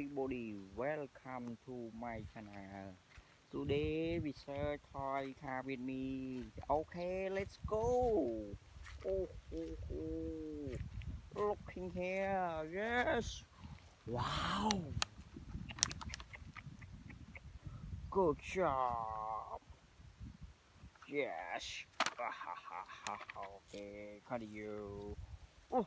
everybody, welcome to my channel. Today we search toy car with me. Okay, let's go. Oh, looking here. Yes. Wow. Good job. Yes. Okay, continue. Oh.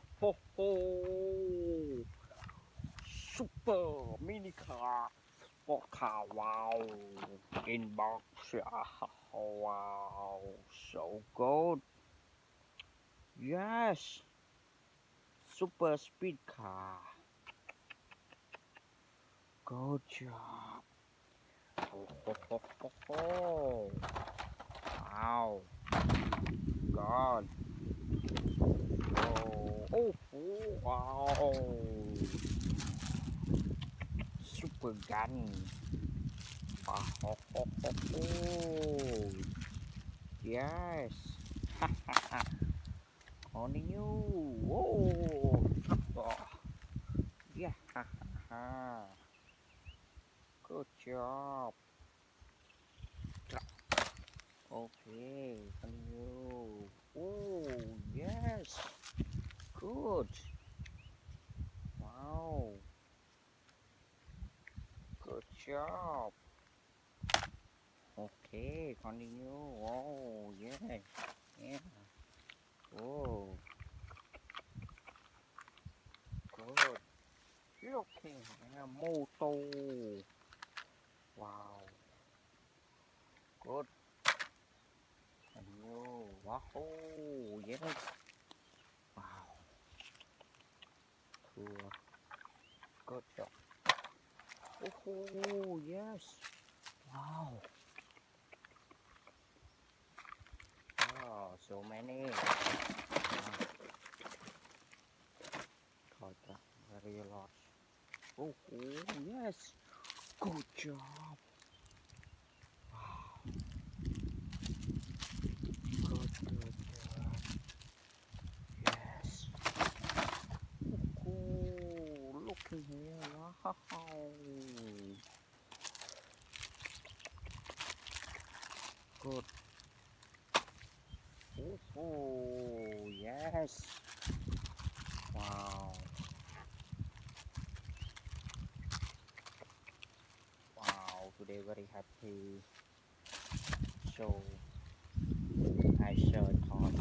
Super mini car. Sport car. Wow. Inbox. Wow. So good. Yes. Super speed car. Good job. Oh. Wow. God. Wow. Super gun. Oh. Yes. On you. Whoa. Yeah. Good job. Okay. Continue. Oh, yes. Good. Wow. Good job. Okay. Continue. Oh, yeah. Yeah. Oh, good. Looking at moto. Wow. Good. Continue. Wow. Yes. Wow. Cool. Good job. Oh, yes. Wow. Oh, so many. Quite very lot. Oh, yes. Good job. Wow. Good. Yes. Oh, looking here. Wow. Good. Oh, yes. Wow. Wow. Today very happy. So I shared thought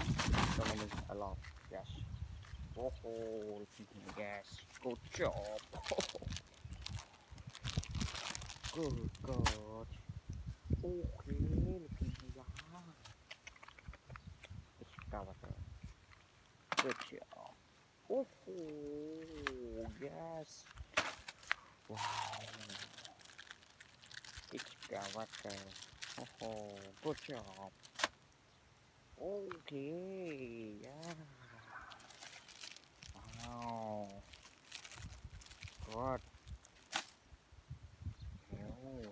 so many a lot. Yes. Oh, yes. Good job. Good God. Okay, looking here. Excavator. Good job. Oh, yes. Wow. Excavator. Oh, good job. Okay, yeah. Wow. Good. Oh.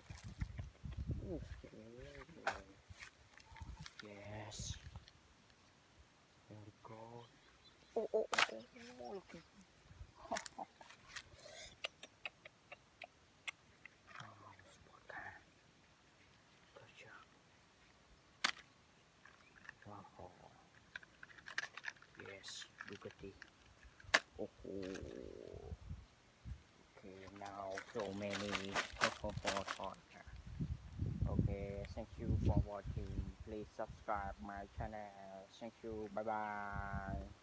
Okay. Yes. Very good. Okay. Oh, sport car. Good job. Wow. Yes, Bugatti. Oh. Okay, now so many thought. Okay, thank you for watching. Please subscribe my channel. Thank you. Bye bye.